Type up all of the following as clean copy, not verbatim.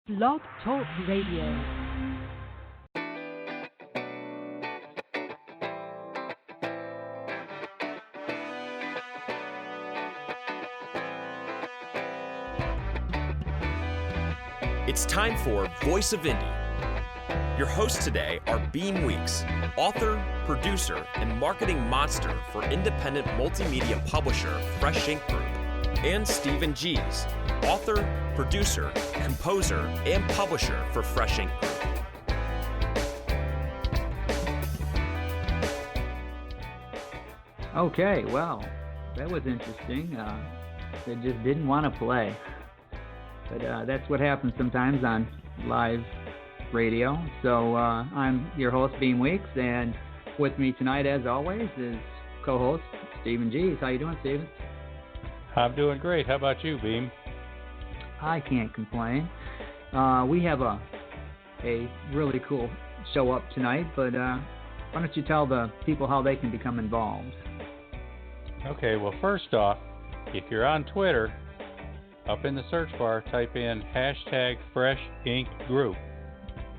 Blog Talk Radio. It's time for Voice of Indie. Your hosts today are Beem Weeks, author, producer, and marketing monster for independent multimedia publisher Fresh Ink Group, and Stephen Gies, author, producer, composer, and publisher for Fresh Ink Group. Okay, well, that was interesting. They just didn't want to play. But that's what happens sometimes on live radio. So I'm your host, Beem Weeks, and with me tonight, as always, is co-host Stephen Gies. How you doing, Stephen? I'm doing great. How about you, Beem? I can't complain. We have a really cool show up tonight, but why don't you tell the people how they can become involved? Okay, well, first off, if you're on Twitter, up in the search bar, type in #FreshInkGroup,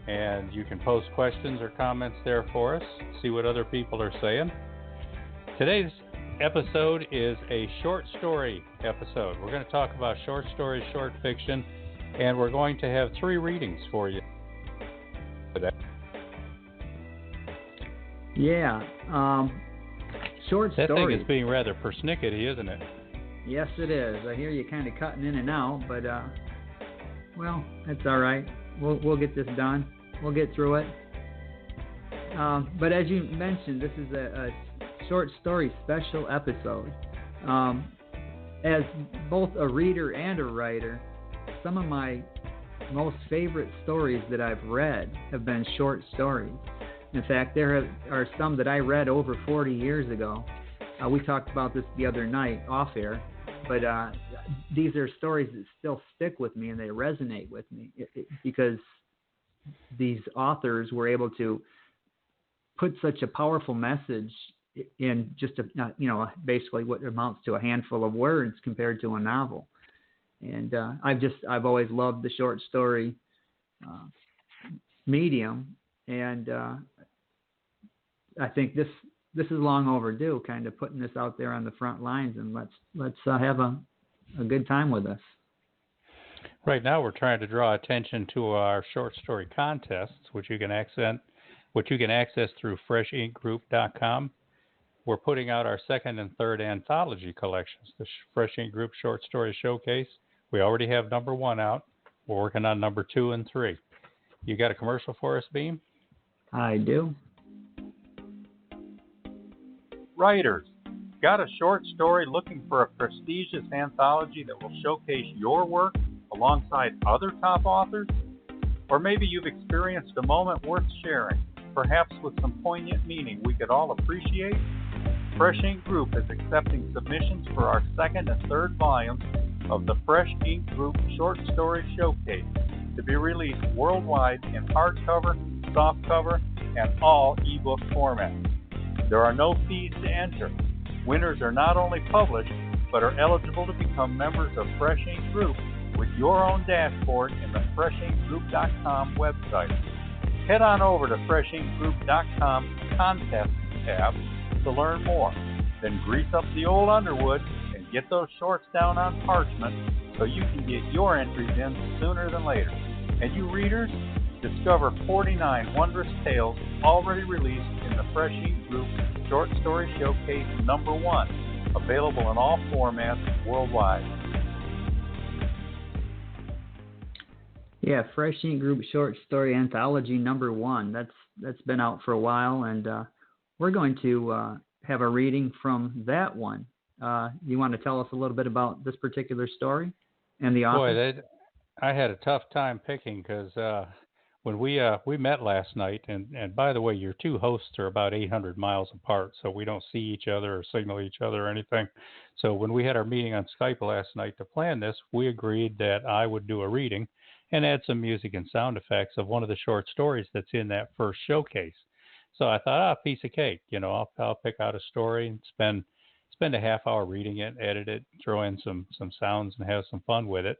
and you can post questions or comments there for us, see what other people are saying. Today's episode is a short story episode. We're going to talk about short stories, short fiction, and we're going to have 3 readings for you today. Yeah, short stories. That thing is being rather persnickety, isn't it? Yes, it is. I hear you kind of cutting in and out, but, well, that's all right. We'll get this done. We'll get through it. But as you mentioned, this is a short story special episode. As both a reader and a writer, some of my most favorite stories that I've read have been short stories. In fact, there are some that I read over 40 years ago. We talked about this the other night off air. But these are stories that still stick with me and they resonate with me because these authors were able to put such a powerful message in just basically what amounts to a handful of words compared to a novel. And I've always loved the short story medium, and I think this is long overdue, kind of putting this out there on the front lines, and let's have a good time with us. Right now, we're trying to draw attention to our short story contests, which you can access through FreshInkGroup.com. We're putting out our 2nd and 3rd anthology collections, the Fresh Ink Group Short Story Showcase. We already have number 1 out. We're working on number 2 and 3. You got a commercial for us, Beem? I do. Writers, got a short story looking for a prestigious anthology that will showcase your work alongside other top authors? Or maybe you've experienced a moment worth sharing, perhaps with some poignant meaning we could all appreciate? Fresh Ink Group is accepting submissions for our 2nd and 3rd volumes of the Fresh Ink Group Short Story Showcase to be released worldwide in hardcover, softcover, and all ebook formats. There are no fees to enter. Winners are not only published, but are eligible to become members of Fresh Ink Group with your own dashboard in the FreshInkGroup.com website. Head on over to FreshInkGroup.com Contest tab to learn more. Then grease up the old Underwood and get those shorts down on parchment so you can get your entries in sooner than later. And you readers, discover 49 wondrous tales already released in the Fresh Ink Group Short Story Showcase number 1, available in all formats worldwide. Yeah, Fresh Ink Group Short Story Anthology number 1. That's been out for a while, and we're going to have a reading from that one. You want to tell us a little bit about this particular story and the author? Boy, I had a tough time picking because when we met last night, and by the way, your 2 hosts are about 800 miles apart, so we don't see each other or signal each other or anything. So when we had our meeting on Skype last night to plan this, we agreed that I would do a reading and add some music and sound effects of one of the short stories that's in that first showcase. So I thought, piece of cake, I'll pick out a story and spend a half hour reading it, edit it, throw in some sounds and have some fun with it.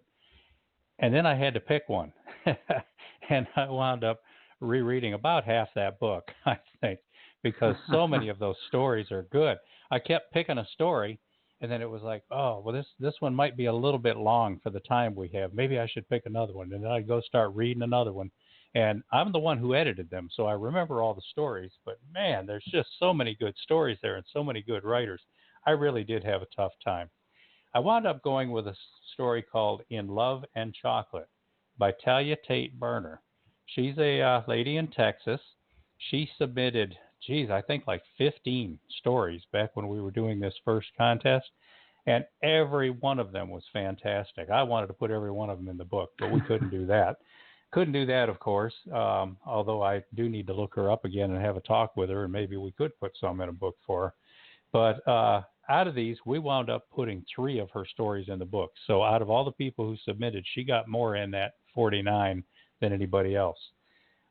And then I had to pick one. and I wound up rereading about half that book, I think, because so many of those stories are good. I kept picking a story, and then it was like, oh, well, this one might be a little bit long for the time we have. Maybe I should pick another one. And then I'd go start reading another one. And I'm the one who edited them, so I remember all the stories. But, man, there's just so many good stories there and so many good writers. I really did have a tough time. I wound up going with a story called In Love and Chocolate by Talia Tate Burner. She's a lady in Texas. She submitted, I think like 15 stories back when we were doing this first contest, and every one of them was fantastic. I wanted to put every one of them in the book, but we couldn't do that. Couldn't do that, of course, although I do need to look her up again and have a talk with her, and maybe we could put some in a book for her. But out of these, we wound up putting 3 of her stories in the book. So out of all the people who submitted, she got more in that 49 than anybody else.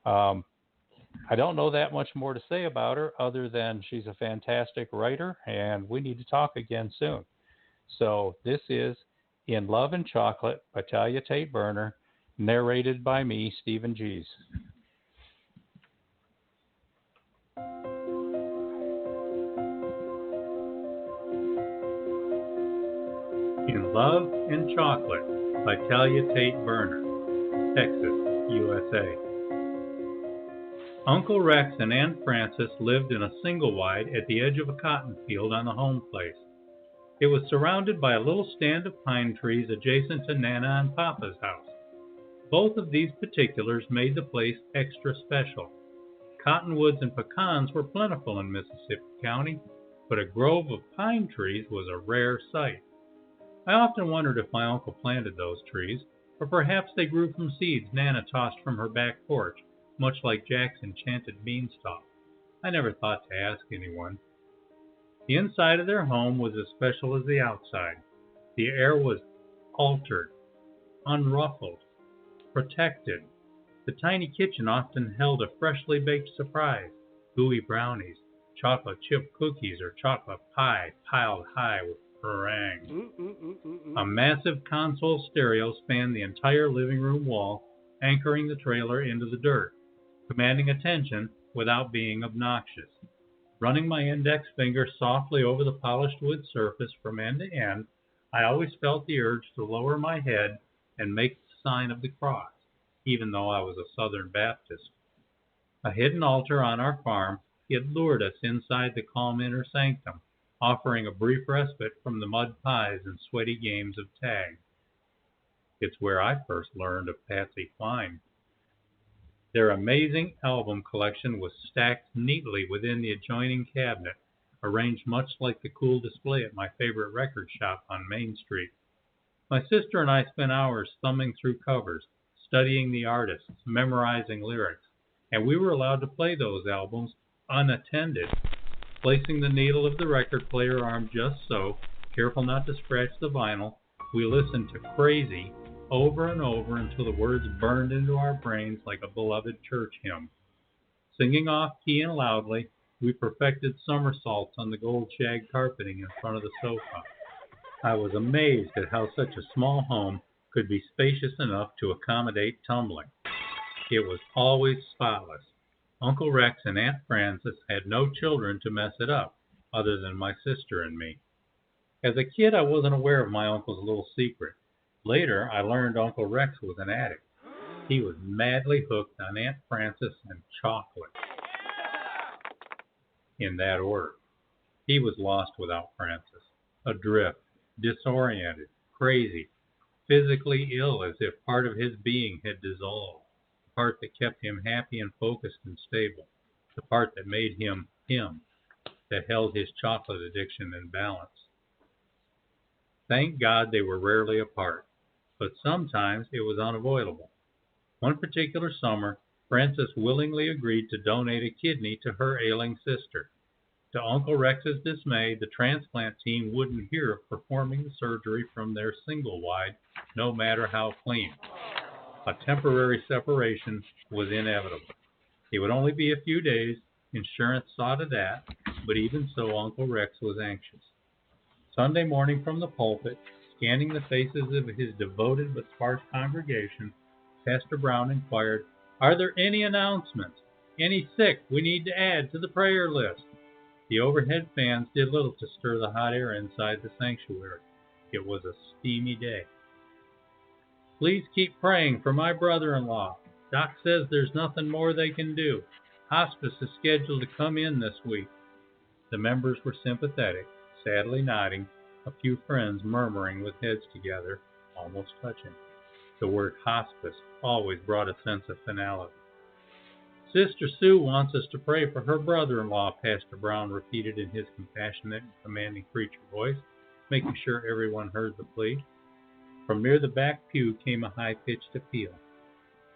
I don't know that much more to say about her other than she's a fantastic writer, and we need to talk again soon. So this is In Love and Chocolate by Talia Tate Burner, narrated by me, Stephen Gies. In Love and Chocolate by Talia Tate Burner, Texas, USA. Uncle Rex and Aunt Frances lived in a single wide at the edge of a cotton field on the home place. It was surrounded by a little stand of pine trees adjacent to Nana and Papa's house. Both of these particulars made the place extra special. Cottonwoods and pecans were plentiful in Mississippi County, but a grove of pine trees was a rare sight. I often wondered if my uncle planted those trees, or perhaps they grew from seeds Nana tossed from her back porch, much like Jack's enchanted beanstalk. I never thought to ask anyone. The inside of their home was as special as the outside. The air was altered, unruffled, protected. The tiny kitchen often held a freshly baked surprise, gooey brownies, chocolate chip cookies, or chocolate pie piled high with meringue. A massive console stereo spanned the entire living room wall, anchoring the trailer into the dirt, commanding attention without being obnoxious. Running my index finger softly over the polished wood surface from end to end, I always felt the urge to lower my head and make the sign of the cross, even though I was a Southern Baptist. A hidden altar on our farm, it lured us inside the calm inner sanctum, offering a brief respite from the mud pies and sweaty games of tag. It's where I first learned of Patsy Cline. Their amazing album collection was stacked neatly within the adjoining cabinet, arranged much like the cool display at my favorite record shop on Main Street. My sister and I spent hours thumbing through covers, studying the artists, memorizing lyrics, and we were allowed to play those albums unattended, placing the needle of the record player arm just so, careful not to scratch the vinyl. We listened to Crazy over and over until the words burned into our brains like a beloved church hymn. Singing off key and loudly, we perfected somersaults on the gold shag carpeting in front of the sofa. I was amazed at how such a small home could be spacious enough to accommodate tumbling. It was always spotless. Uncle Rex and Aunt Frances had no children to mess it up, other than my sister and me. As a kid, I wasn't aware of my uncle's little secret. Later, I learned Uncle Rex was an addict. He was madly hooked on Aunt Frances and chocolate. In that order. He was lost without Frances, adrift, disoriented, crazy, physically ill as if part of his being had dissolved, the part that kept him happy and focused and stable, the part that made him him, that held his chocolate addiction in balance. Thank God they were rarely apart, but sometimes it was unavoidable. One particular summer, Frances willingly agreed to donate a kidney to her ailing sister. To Uncle Rex's dismay, the transplant team wouldn't hear of performing the surgery from their single wide, no matter how clean. A temporary separation was inevitable. It would only be a few days. Insurance saw to that, but even so, Uncle Rex was anxious. Sunday morning from the pulpit, scanning the faces of his devoted but sparse congregation, Pastor Brown inquired, "Are there any announcements? Any sick we need to add to the prayer list?" The overhead fans did little to stir the hot air inside the sanctuary. It was a steamy day. "Please keep praying for my brother-in-law. Doc says there's nothing more they can do. Hospice is scheduled to come in this week." The members were sympathetic, sadly nodding, a few friends murmuring with heads together, almost touching. The word hospice always brought a sense of finality. "Sister Sue wants us to pray for her brother-in-law," Pastor Brown repeated in his compassionate and commanding preacher voice, making sure everyone heard the plea. From near the back pew came a high-pitched appeal.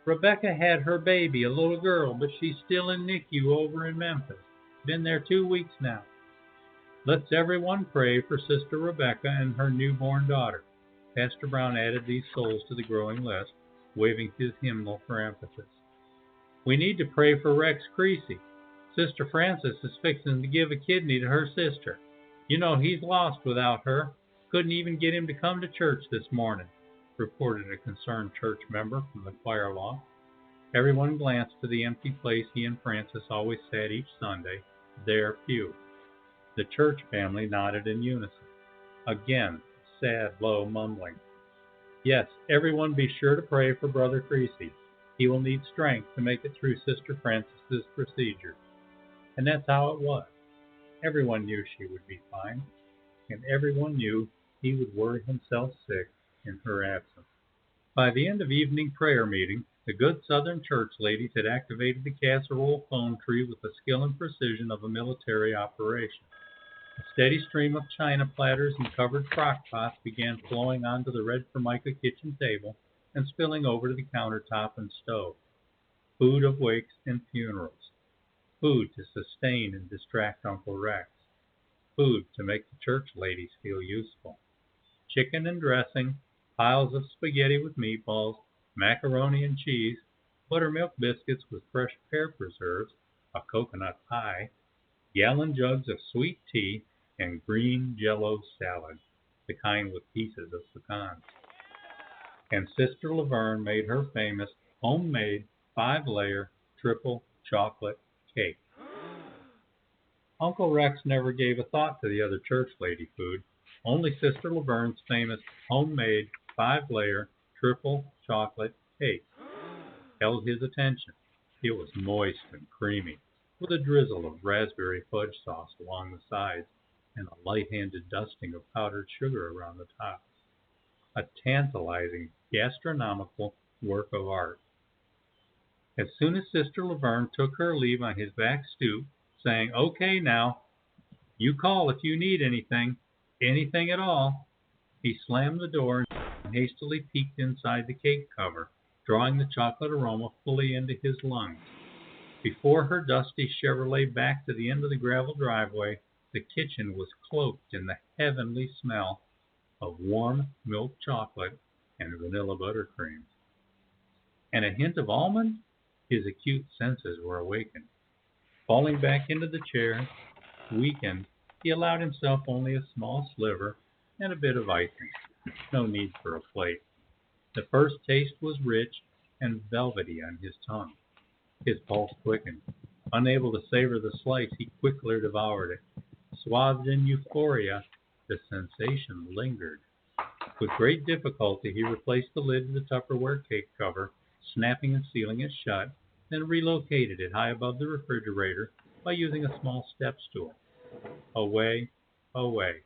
"Rebecca had her baby, a little girl, but she's still in NICU over in Memphis. Been there 2 weeks now. Let's everyone pray for Sister Rebecca and her newborn daughter." Pastor Brown added these souls to the growing list, waving his hymnal for emphasis. "We need to pray for Rex Creasy. Sister Frances is fixing to give a kidney to her sister. You know he's lost without her. Couldn't even get him to come to church this morning," reported a concerned church member from the choir loft. Everyone glanced to the empty place he and Frances always sat each Sunday, their pew. The church family nodded in unison. Again, sad, low mumbling. "Yes, everyone be sure to pray for Brother Creasy. He will need strength to make it through Sister Frances's procedure." And that's how it was. Everyone knew she would be fine, and everyone knew he would worry himself sick in her absence. By the end of evening prayer meeting, the good Southern church ladies had activated the casserole phone tree with the skill and precision of a military operation. A steady stream of china platters and covered crock pots began flowing onto the red Formica kitchen table and spilling over to the countertop and stove. Food of wakes and funerals. Food to sustain and distract Uncle Rex. Food to make the church ladies feel useful. Chicken and dressing, piles of spaghetti with meatballs, macaroni and cheese, buttermilk biscuits with fresh pear preserves, a coconut pie, gallon jugs of sweet tea, and green Jell-O salad, the kind with pieces of pecans. And Sister Laverne made her famous homemade 5-layer triple chocolate cake. Uncle Rex never gave a thought to the other church lady food. Only Sister Laverne's famous homemade 5-layer triple chocolate cake held his attention. It was moist and creamy, with a drizzle of raspberry fudge sauce along the sides and a light-handed dusting of powdered sugar around the top. A tantalizing gastronomical work of art. As soon as Sister Laverne took her leave on his back stoop, saying, "Okay now, you call if you need anything at all," he slammed the door and hastily peeked inside the cake cover, drawing the chocolate aroma fully into his lungs. Before her dusty Chevrolet backed to the end of the gravel driveway, the kitchen was cloaked in the heavenly smell of warm milk chocolate and vanilla buttercream. And a hint of almond? His acute senses were awakened. Falling back into the chair, weakened, he allowed himself only a small sliver and a bit of icing. No need for a plate. The first taste was rich and velvety on his tongue. His pulse quickened. Unable to savor the slice, he quickly devoured it. Swathed in euphoria, the sensation lingered. With great difficulty, he replaced the lid to the Tupperware cake cover, snapping and sealing it shut, then relocated it high above the refrigerator by using a small step stool. Away, away.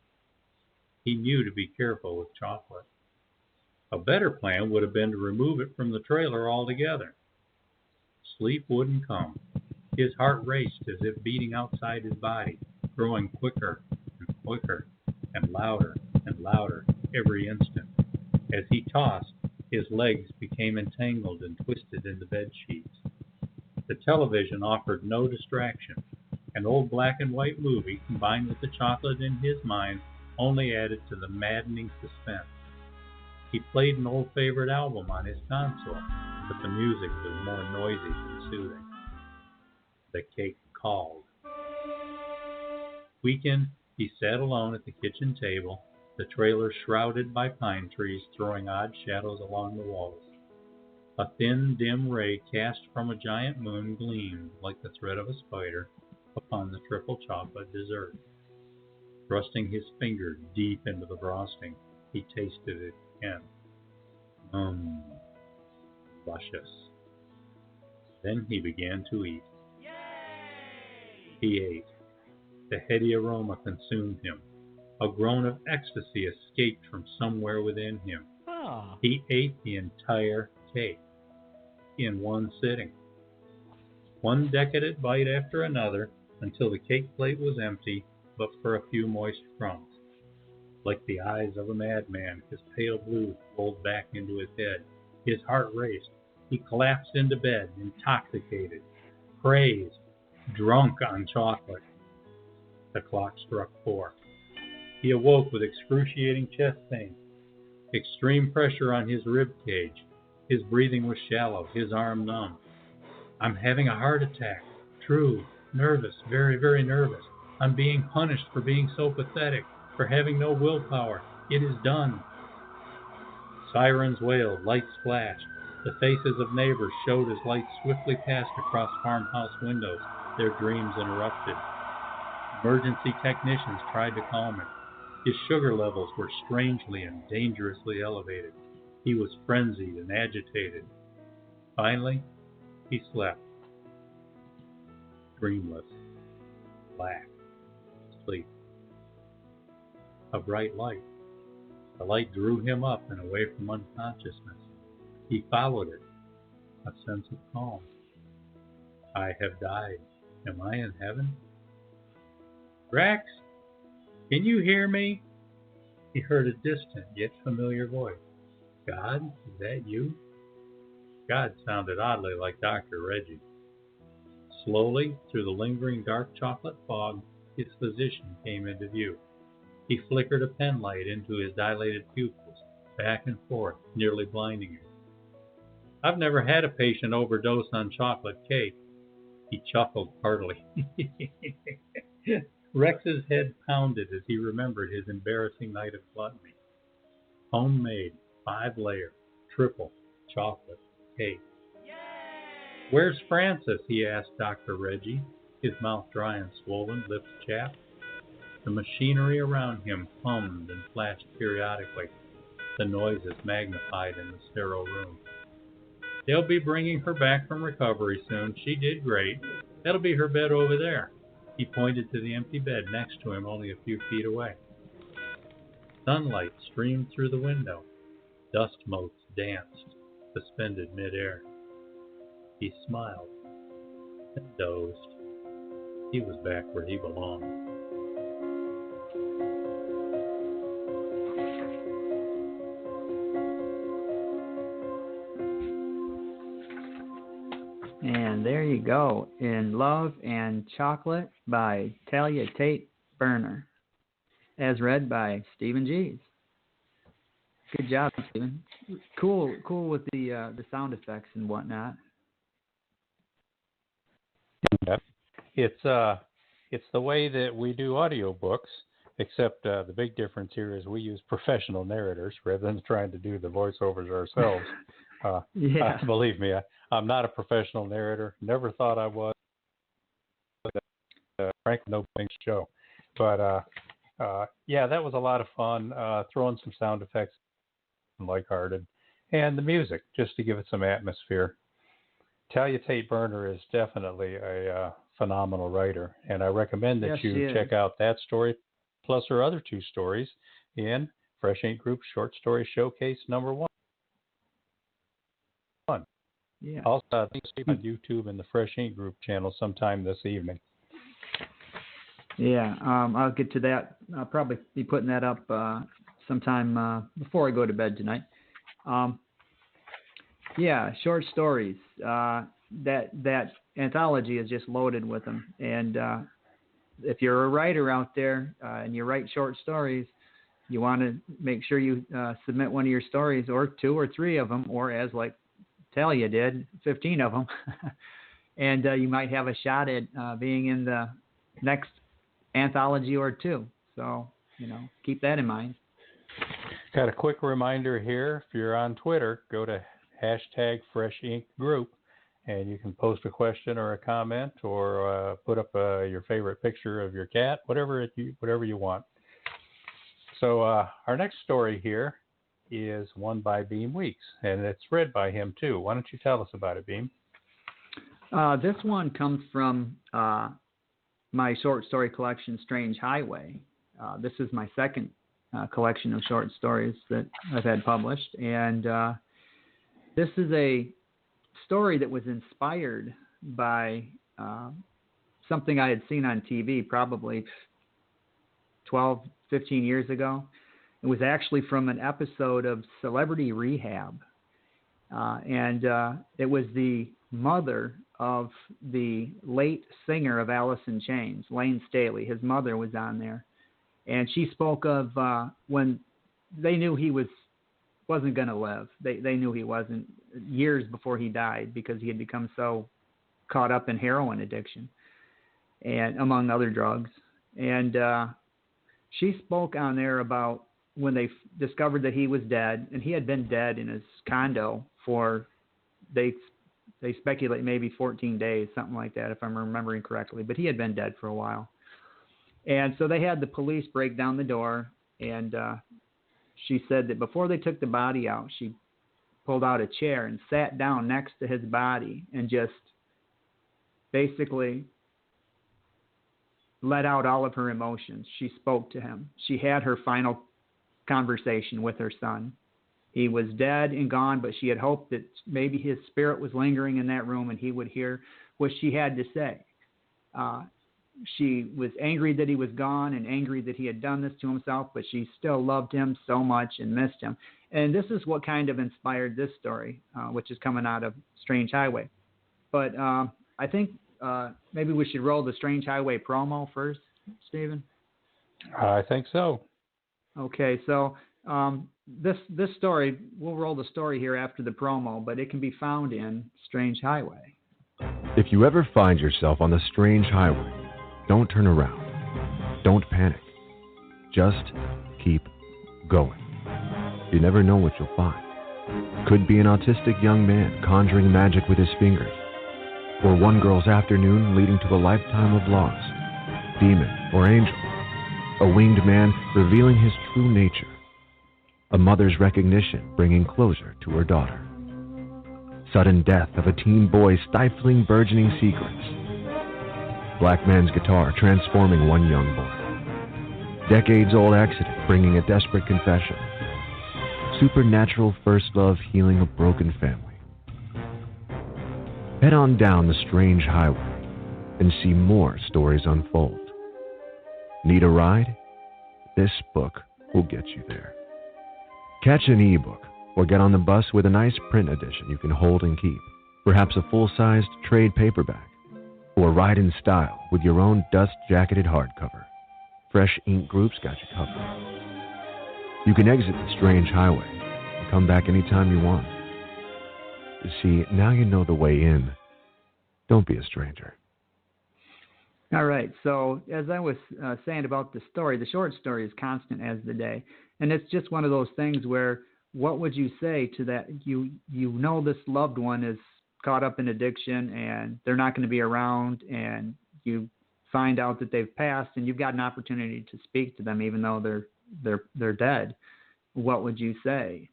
He knew to be careful with chocolate. A better plan would have been to remove it from the trailer altogether. Sleep wouldn't come. His heart raced as if beating outside his body, growing quicker and quicker and louder every instant. As he tossed, his legs became entangled and twisted in the bed sheets. The television offered no distraction. An old black and white movie, combined with the chocolate in his mind, only added to the maddening suspense. He played an old favorite album on his console, but the music was more noisy than soothing. The cake called. Weakened, he sat alone at the kitchen table, the trailer shrouded by pine trees throwing odd shadows along the walls. A thin, dim ray cast from a giant moon gleamed like the thread of a spider upon the triple chocolate dessert. Thrusting his finger deep into the frosting, he tasted it again. Luscious. Then he began to eat. He ate. The heady aroma consumed him. A groan of ecstasy escaped from somewhere within him. He ate the entire cake in one sitting. One decadent bite after another until the cake plate was empty but for a few moist crumbs. Like the eyes of a madman, his pale blue rolled back into his head. His heart raced. He collapsed into bed, intoxicated, crazed, drunk on chocolate. The clock struck 4. He awoke with excruciating chest pain, extreme pressure on his rib cage. His breathing was shallow, his arm numb. I'm having a heart attack. True, nervous, very, very nervous. I'm being punished for being so pathetic, for having no willpower. It is done. Sirens wailed, lights flashed. The faces of neighbors showed as lights swiftly passed across farmhouse windows, their dreams interrupted. Emergency technicians tried to calm him. His sugar levels were strangely and dangerously elevated. He was frenzied and agitated. Finally, he slept. Dreamless. Black. Sleep. A bright light. The light drew him up and away from unconsciousness. He followed it. A sense of calm. I have died. Am I in heaven? Rex, can you hear me? He heard a distant yet familiar voice. God, is that you? God sounded oddly like Dr. Reggie. Slowly, through the lingering dark chocolate fog, his physician came into view. He flickered a pen light into his dilated pupils, back and forth, nearly blinding him. I've never had a patient overdose on chocolate cake. He chuckled heartily. Rex's head pounded as he remembered his embarrassing night of gluttony. Homemade, 5-layer, triple, chocolate cake. Where's Francis? He asked Dr. Reggie, his mouth dry and swollen, lips chapped. The machinery around him hummed and flashed periodically, the noises magnified in the sterile room. They'll be bringing her back from recovery soon. She did great. That'll be her bed over there. He pointed to the empty bed next to him only a few feet away. Sunlight streamed through the window. Dust motes danced, suspended midair. He smiled and dozed. He was back where he belonged. And there you go, In Love and Chocolate by Talia Tate Burner, as read by Stephen Gies. Good job, Stephen. Cool with the sound effects and whatnot. Yeah. It's the way that we do audiobooks, except the big difference here is we use professional narrators rather than trying to do the voiceovers ourselves. Believe me, I'm not a professional narrator. Never thought I was. Frankly, no big show. But yeah, that was a lot of fun. Throwing some sound effects, lighthearted, and the music just to give it some atmosphere. Talia Tate Burner is definitely a phenomenal writer, and I recommend that you check out that story, plus her other 2 stories in Fresh Ink Group Short Story Showcase #1. Yeah. Also, I think it's on YouTube and the Fresh Ink Group channel sometime this evening. Yeah, I'll get to that. I'll probably be putting that up sometime before I go to bed tonight. Yeah, short stories. That anthology is just loaded with them. And if you're a writer out there and you write short stories, you want to make sure you submit one of your stories, or 2 or 3 of them, or as like Talia did, 15 of them. And you might have a shot at being in the next anthology or 2. So, keep that in mind. Got a quick reminder here. If you're on Twitter, go to hashtag Fresh Ink Group, and you can post a question or a comment, or put up your favorite picture of your cat, whatever you want. So our next story here is one by Beem Weeks, and it's read by him too. Why don't you tell us about it, Beem? This one comes from my short story collection, Strange Highway. This is my second collection of short stories that I've had published, and this is a story that was inspired by something I had seen on TV probably 12, 15 years ago. It was actually from an episode of Celebrity Rehab, and it was the mother of the late singer of Alice in Chains, Lane Staley. His mother was on there, and she spoke of when they knew he wasn't going to live. They knew he wasn't, years before he died, because he had become so caught up in heroin addiction and among other drugs. And she spoke on there about when they discovered that he was dead, and he had been dead in his condo for, they speculate, maybe 14 days, something like that, if I'm remembering correctly. But he had been dead for a while. And so they had the police break down the door, and she said that before they took the body out, she pulled out a chair and sat down next to his body and just basically let out all of her emotions. She spoke to him. She had her final conversation with her son. He was dead and gone, but she had hoped that maybe his spirit was lingering in that room and he would hear what she had to say. She was angry that he was gone and angry that he had done this to himself, but she still loved him so much and missed him. And this is what kind of inspired this story, which is coming out of Strange Highway. But I think maybe we should roll the Strange Highway promo first, Stephen? I think so. Okay, so this story, we'll roll the story here after the promo, but it can be found in Strange Highway. If you ever find yourself on the Strange Highway, don't turn around. Don't panic. Just keep going. You never know what you'll find. Could be an autistic young man conjuring magic with his fingers, or one girl's afternoon leading to a lifetime of loss, demon or angel, a winged man revealing his true nature, a mother's recognition bringing closure to her daughter, sudden death of a teen boy stifling burgeoning secrets, black man's guitar transforming one young boy, decades-old accident bringing a desperate confession, supernatural first love healing a broken family. Head on down the Strange Highway and see more stories unfold. Need a ride? This book will get you there. Catch an ebook or get on the bus with a nice print edition you can hold and keep, perhaps a full-sized trade paperback, or ride in style with your own dust-jacketed hardcover. Fresh Ink Group's got you covered. You can exit the Strange Highway and come back anytime you want. You see, now you know the way in. Don't be a stranger. All right, so as I was saying about the story, the short story is constant as the day. And it's just one of those things where, what would you say to that? You know this loved one is caught up in addiction and they're not going to be around, and you find out that they've passed, and you've got an opportunity to speak to them even though they're dead. What would you say?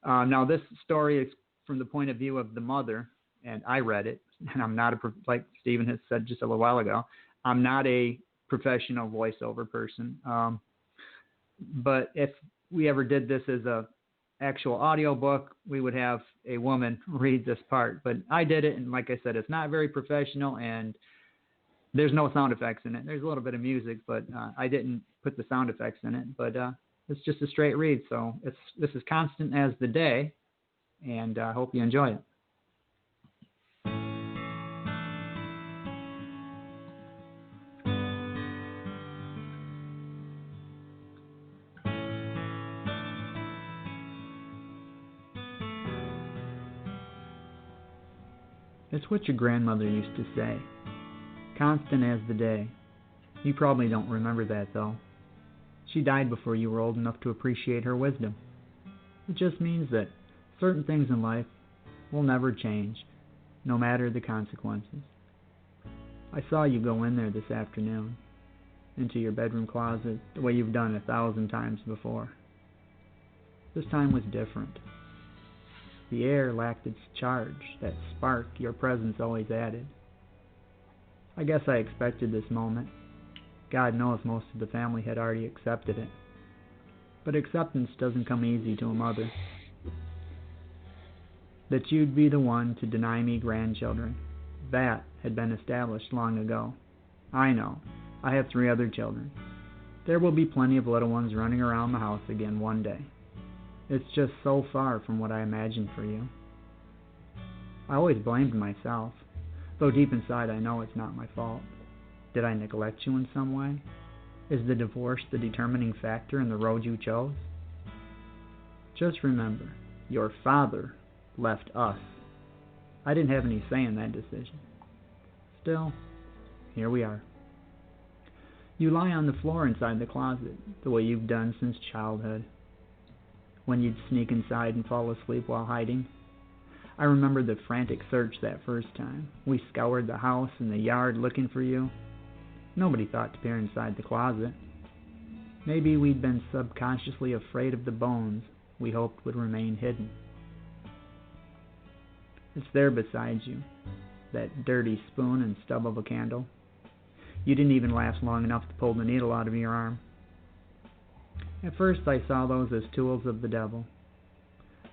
Now, this story is from the point of view of the mother, and I read it, and I'm not like Stephen has said just a little while ago, I'm not a professional voiceover person. But if we ever did this as a actual audio book, we would have a woman read this part. But I did it, and like I said, it's not very professional, and there's no sound effects in it. There's a little bit of music, but I didn't put the sound effects in it. But it's just a straight read, so this is constant as the day, and I hope you enjoy it. It's what your grandmother used to say. Constant as the day. You probably don't remember that, though. She died before you were old enough to appreciate her wisdom. It just means that certain things in life will never change, no matter the consequences. I saw you go in there this afternoon, into your bedroom closet, the way you've done 1,000 times before. This time was different. The air lacked its charge, that spark your presence always added. I guess I expected this moment. God knows most of the family had already accepted it. But acceptance doesn't come easy to a mother. That you'd be the one to deny me grandchildren, that had been established long ago. I know. I have 3 other children. There will be plenty of little ones running around the house again one day. It's just so far from what I imagined for you. I always blamed myself, though deep inside I know it's not my fault. Did I neglect you in some way? Is the divorce the determining factor in the road you chose? Just remember, your father left us. I didn't have any say in that decision. Still, here we are. You lie on the floor inside the closet, the way you've done since childhood. When you'd sneak inside and fall asleep while hiding. I remember the frantic search that first time. We scoured the house and the yard looking for you. Nobody thought to peer inside the closet. Maybe we'd been subconsciously afraid of the bones we hoped would remain hidden. It's there beside you, that dirty spoon and stub of a candle. You didn't even last long enough to pull the needle out of your arm. At first I saw those as tools of the devil.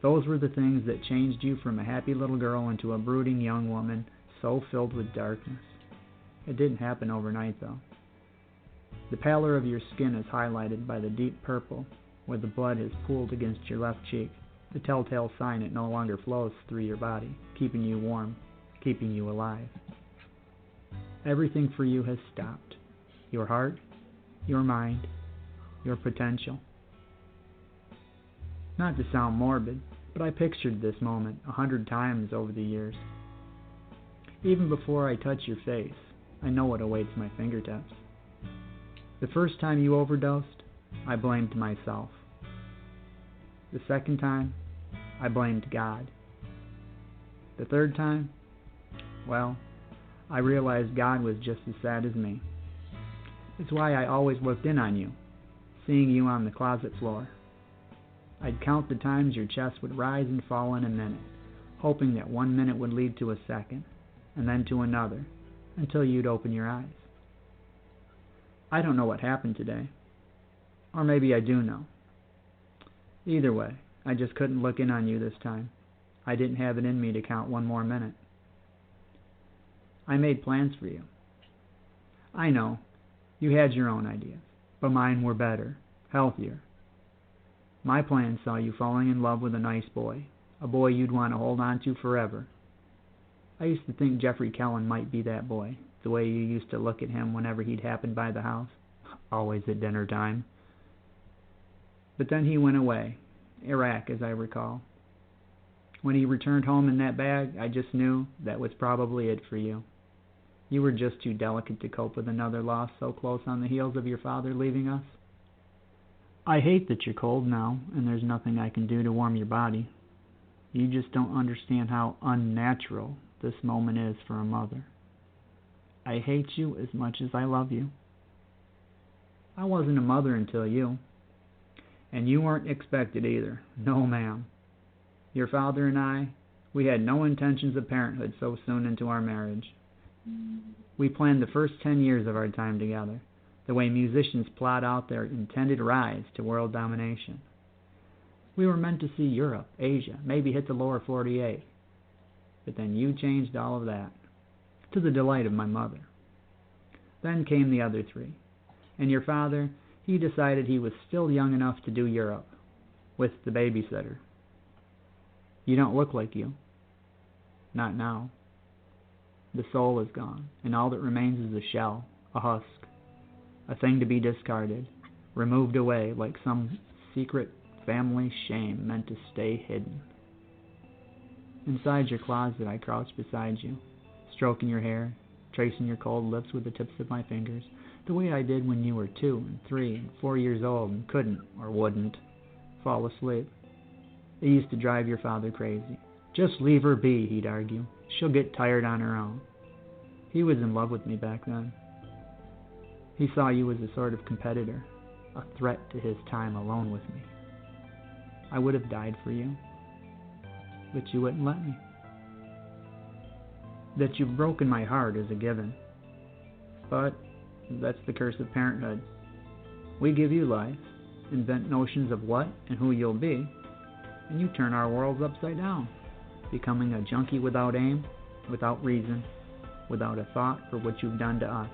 Those were the things that changed you from a happy little girl into a brooding young woman so filled with darkness. It didn't happen overnight, though. The pallor of your skin is highlighted by the deep purple where the blood has pooled against your left cheek, the telltale sign it no longer flows through your body, keeping you warm, keeping you alive. Everything for you has stopped. Your heart, your mind, your potential. Not to sound morbid, but I pictured this moment 100 times over the years. Even before I touch your face, I know what awaits my fingertips. The first time you overdosed, I blamed myself. The second time, I blamed God. The third time, well, I realized God was just as sad as me. It's why I always looked in on you, seeing you on the closet floor. I'd count the times your chest would rise and fall in a minute, hoping that 1 minute would lead to a second, and then to another, until you'd open your eyes. I don't know what happened today. Or maybe I do know. Either way, I just couldn't look in on you this time. I didn't have it in me to count 1 more minute. I made plans for you. I know, you had your own ideas, but mine were better, healthier. My plan saw you falling in love with a nice boy, a boy you'd want to hold on to forever. I used to think Jeffrey Kellen might be that boy, the way you used to look at him whenever he'd happen by the house, always at dinner time. But then he went away, Iraq as I recall. When he returned home in that bag, I just knew that was probably it for you. You were just too delicate to cope with another loss so close on the heels of your father leaving us. I hate that you're cold now, and there's nothing I can do to warm your body. You just don't understand how unnatural this moment is for a mother. I hate you as much as I love you. I wasn't a mother until you. And you weren't expected either. No, ma'am. Your father and I, we had no intentions of parenthood so soon into our marriage. We planned the first 10 years of our time together, the way musicians plot out their intended rise to world domination. We were meant to see Europe, Asia, maybe hit the lower 48. But then you changed all of that, to the delight of my mother. Then came the other 3. And your father, he decided he was still young enough to do Europe, with the babysitter. You don't look like you. Not now. The soul is gone, and all that remains is a shell, a husk, a thing to be discarded, removed away like some secret family shame meant to stay hidden. Inside your closet, I crouched beside you, stroking your hair, tracing your cold lips with the tips of my fingers, the way I did when you were 2 and 3 and 4 years old and couldn't, or wouldn't, fall asleep. It used to drive your father crazy. Just leave her be, he'd argue. She'll get tired on her own. He was in love with me back then. He saw you as a sort of competitor, a threat to his time alone with me. I would have died for you, but you wouldn't let me. That you've broken my heart is a given, but that's the curse of parenthood. We give you life, invent notions of what and who you'll be, and you turn our worlds upside down, becoming a junkie without aim, without reason, without a thought for what you've done to us,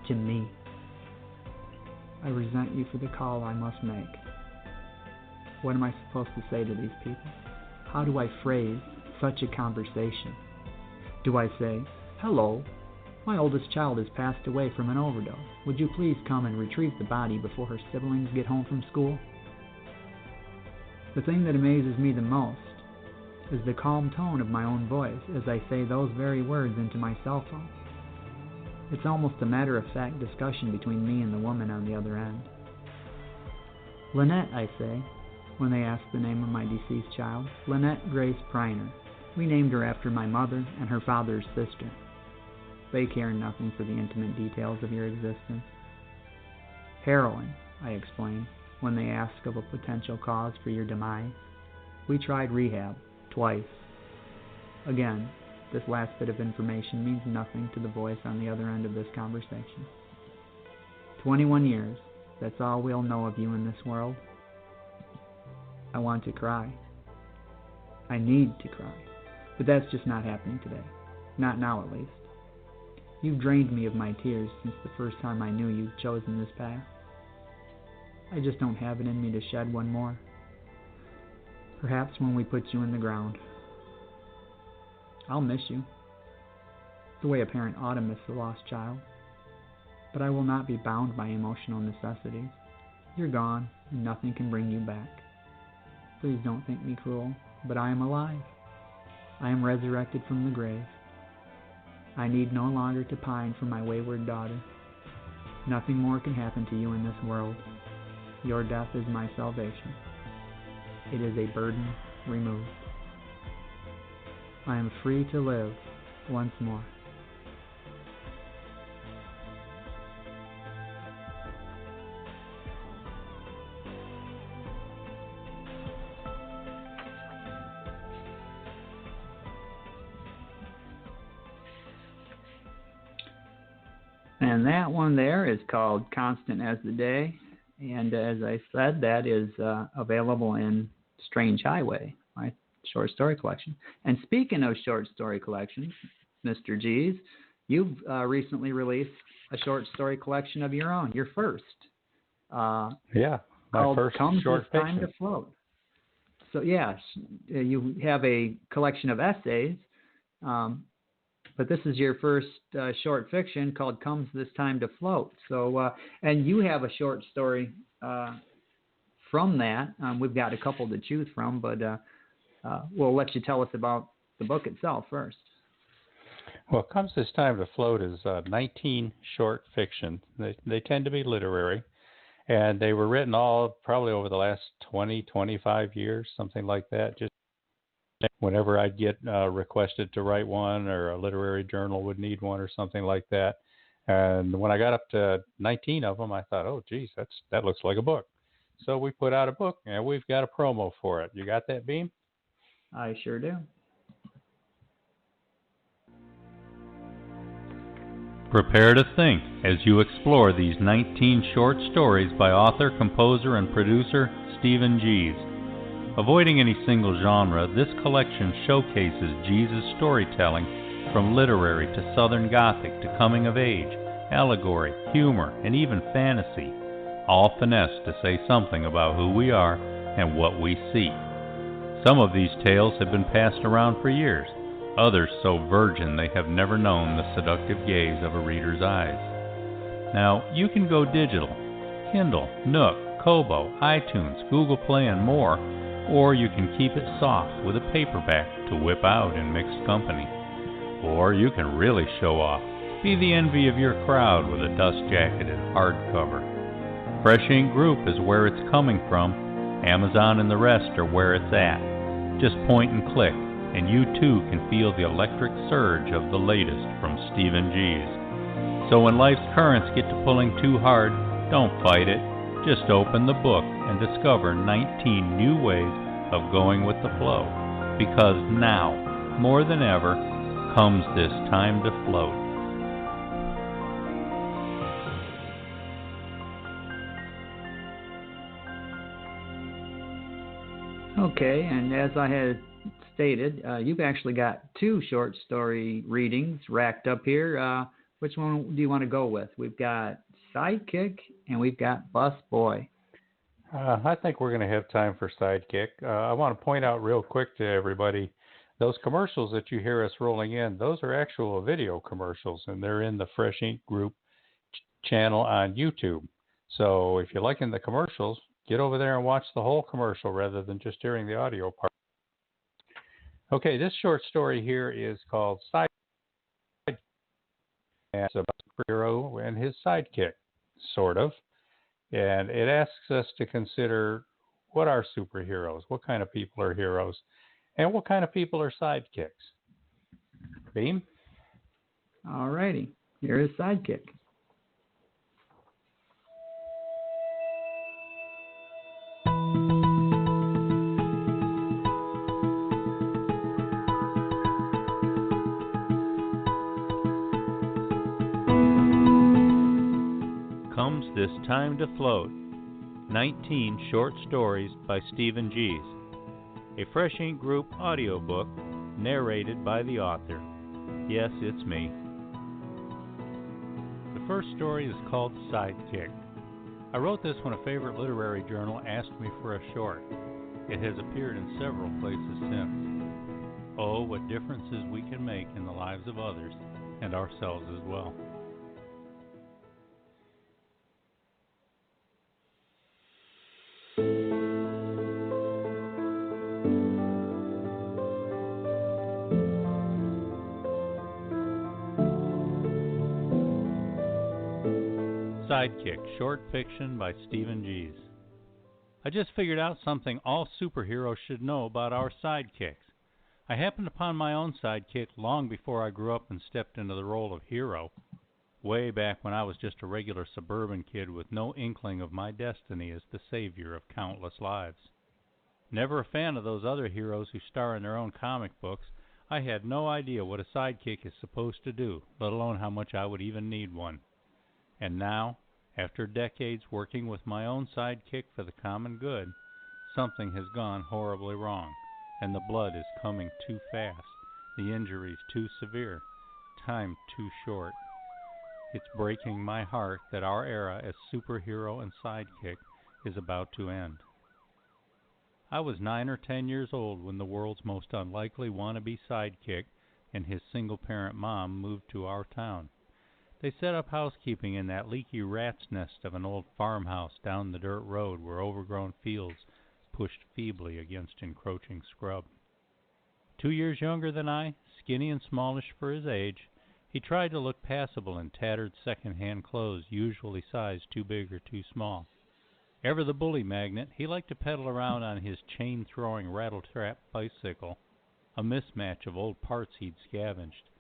to me. I resent you for the call I must make. What am I supposed to say to these people? How do I phrase such a conversation? Do I say, hello, my oldest child has passed away from an overdose. Would you please come and retrieve the body before her siblings get home from school? The thing that amazes me the most is the calm tone of my own voice as I say those very words into my cell phone. It's almost a matter-of-fact discussion between me and the woman on the other end. Lynette, I say, when they ask the name of my deceased child. Lynette Grace Priner. We named her after my mother and her father's sister. They care nothing for the intimate details of your existence. Heroin, I explain, when they ask of a potential cause for your demise. We tried rehab, twice. Again, this last bit of information means nothing to the voice on the other end of this conversation. 21 years, that's all we'll know of you in this world. I want to cry. I need to cry. But that's just not happening today. Not now, at least. You've drained me of my tears since the first time I knew you'd chosen this path. I just don't have it in me to shed one more. Perhaps when we put you in the ground. I'll miss you, the way a parent ought to miss a lost child. But I will not be bound by emotional necessities. You're gone, and nothing can bring you back. Please don't think me cruel, but I am alive. I am resurrected from the grave. I need no longer to pine for my wayward daughter. Nothing more can happen to you in this world. Your death is my salvation. It is a burden removed. I am free to live once more. And that one there is called Constant as the Day. And as I said, that is available in Strange Highway, my short story collection. And speaking of short story collections, Mr. G's, you've recently released a short story collection of your own, your first. Yeah, my first Comes short This Time fiction. to Float. So, yes, you have a collection of essays, but this is your first short fiction called Comes This Time to Float. So, and you have a short story from that. We've got a couple to choose from, but we'll let you tell us about the book itself first. Well, Comes This Time to Float is 19 short fiction. They tend to be literary, and they were written all probably over the last 20, 25 years, something like that. Just whenever I'd get requested to write one, or a literary journal would need one or something like that. And when I got up to 19 of them, I thought, oh, geez, that looks like a book. So we put out a book, and we've got a promo for it. You got that, Beem? I sure do. Prepare to think as you explore these 19 short stories by author, composer, and producer Stephen Gies. Avoiding any single genre, this collection showcases Gies' storytelling from literary to Southern Gothic to coming of age, allegory, humor, and even fantasy, all finessed to say something about who we are and what we seek. Some of these tales have been passed around for years, others so virgin they have never known the seductive gaze of a reader's eyes. Now, you can go digital, Kindle, Nook, Kobo, iTunes, Google Play, and more, or you can keep it soft with a paperback to whip out in mixed company. Or you can really show off, be the envy of your crowd with a dust-jacketed hardcover. Fresh Ink Group is where it's coming from. Amazon and the rest are where it's at. Just point and click, and you too can feel the electric surge of the latest from Stephen G's. So when life's currents get to pulling too hard, don't fight it. Just open the book and discover 19 new ways of going with the flow. Because now, more than ever, comes this time to float. Okay, and as I had stated, you've actually got 2 short story readings racked up here. Which one do you want to go with? We've got Sidekick and we've got Bus Boy. I think we're going to have time for Sidekick. I want to point out real quick to everybody, those commercials that you hear us rolling in, those are actual video commercials, and they're in the Fresh Ink Group channel on YouTube. So if you're liking the commercials, get over there and watch the whole commercial rather than just hearing the audio part. Okay, this short story here is called Sidekick. It's about a superhero and his sidekick, sort of. And it asks us to consider, what are superheroes? What kind of people are heroes? And what kind of people are sidekicks? Beem? All righty. Here is Sidekick. Comes This Time to Float, 19 short stories by Stephen G's. A Fresh Ink Group audiobook narrated by the author. Yes, it's me. The first story is called Sidekick. I wrote this when a favorite literary journal asked me for a short. It has appeared in several places since. Oh, what differences we can make in the lives of others and ourselves as well. Sidekick, short fiction by Stephen G's. I just figured out something all superheroes should know about our sidekicks. I happened upon my own sidekick long before I grew up and stepped into the role of hero, way back when I was just a regular suburban kid with no inkling of my destiny as the savior of countless lives. Never a fan of those other heroes who star in their own comic books, I had no idea what a sidekick is supposed to do, let alone how much I would even need one. And now, after decades working with my own sidekick for the common good, something has gone horribly wrong, and the blood is coming too fast, the injuries too severe, time too short. It's breaking my heart that our era as superhero and sidekick is about to end. I was 9 or 10 years old when the world's most unlikely wannabe sidekick and his single-parent mom moved to our town. They set up housekeeping in that leaky rat's nest of an old farmhouse down the dirt road where overgrown fields pushed feebly against encroaching scrub. 2 years younger than I, skinny and smallish for his age, he tried to look passable in tattered second-hand clothes usually sized too big or too small. Ever the bully magnet, he liked to pedal around on his chain-throwing rattle-trap bicycle, a mismatch of old parts he'd scavenged.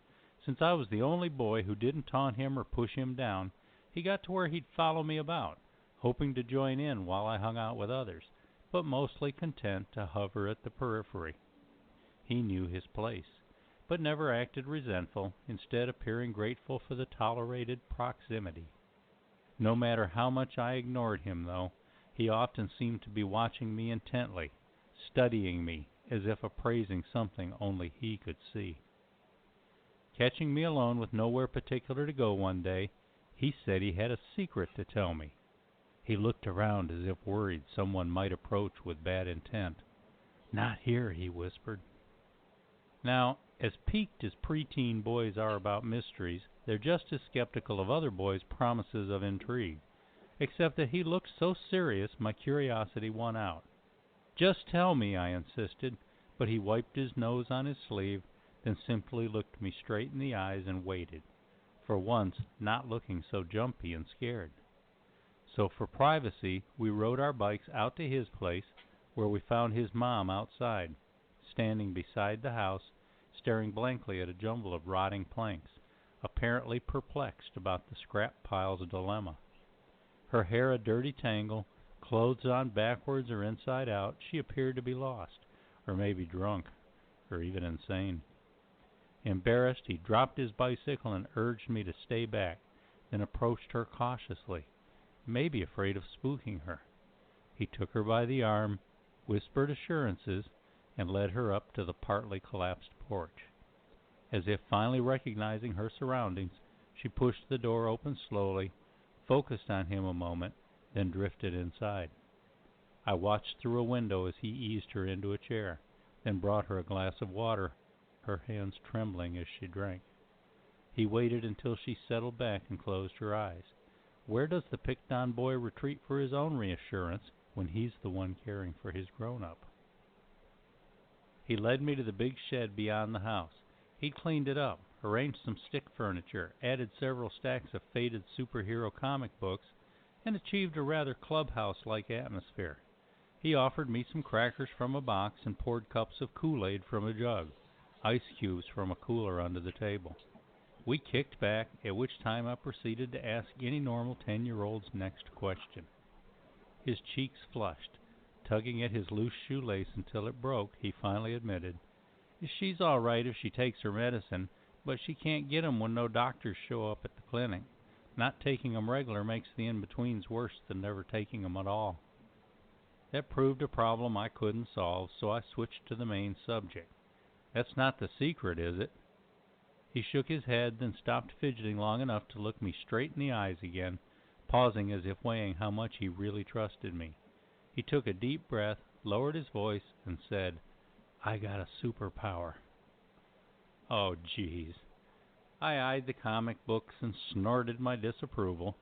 Since I was the only boy who didn't taunt him or push him down, he got to where he'd follow me about, hoping to join in while I hung out with others, but mostly content to hover at the periphery. He knew his place, but never acted resentful, instead appearing grateful for the tolerated proximity. No matter how much I ignored him, though, he often seemed to be watching me intently, studying me as if appraising something only he could see. Catching me alone with nowhere particular to go one day, he said he had a secret to tell me. He looked around as if worried someone might approach with bad intent. "Not here," he whispered. Now, as piqued as preteen boys are about mysteries, they're just as skeptical of other boys' promises of intrigue, except that he looked so serious my curiosity won out. "Just tell me," I insisted, but he wiped his nose on his sleeve, then simply looked me straight in the eyes and waited, for once not looking so jumpy and scared. So for privacy, we rode our bikes out to his place, where we found his mom outside, standing beside the house, staring blankly at a jumble of rotting planks, apparently perplexed about the scrap pile's dilemma. Her hair a dirty tangle, clothes on backwards or inside out, she appeared to be lost, or maybe drunk, or even insane. Embarrassed, he dropped his bicycle and urged me to stay back, then approached her cautiously, maybe afraid of spooking her. He took her by the arm, whispered assurances, and led her up to the partly collapsed porch. As if finally recognizing her surroundings, she pushed the door open slowly, focused on him a moment, then drifted inside. I watched through a window as he eased her into a chair, then brought her a glass of water, her hands trembling as she drank. He waited until she settled back and closed her eyes. Where does the picked-on boy retreat for his own reassurance when he's the one caring for his grown-up? He led me to the big shed beyond the house. He'd cleaned it up, arranged some stick furniture, added several stacks of faded superhero comic books, and achieved a rather clubhouse-like atmosphere. He offered me some crackers from a box and poured cups of Kool-Aid from a jug, ice cubes from a cooler under the table. We kicked back, at which time I proceeded to ask any normal 10-year-old's next question. His cheeks flushed. Tugging at his loose shoelace until it broke, he finally admitted, "She's all right if she takes her medicine, but she can't get 'em when no doctors show up at the clinic. Not taking 'em regular makes the in-betweens worse than never taking 'em at all." That proved a problem I couldn't solve, so I switched to the main subject. "That's not the secret, is it?" He shook his head, then stopped fidgeting long enough to look me straight in the eyes again, pausing as if weighing how much he really trusted me. He took a deep breath, lowered his voice, and said, "I got a superpower." Oh, geez. I eyed the comic books and snorted my disapproval,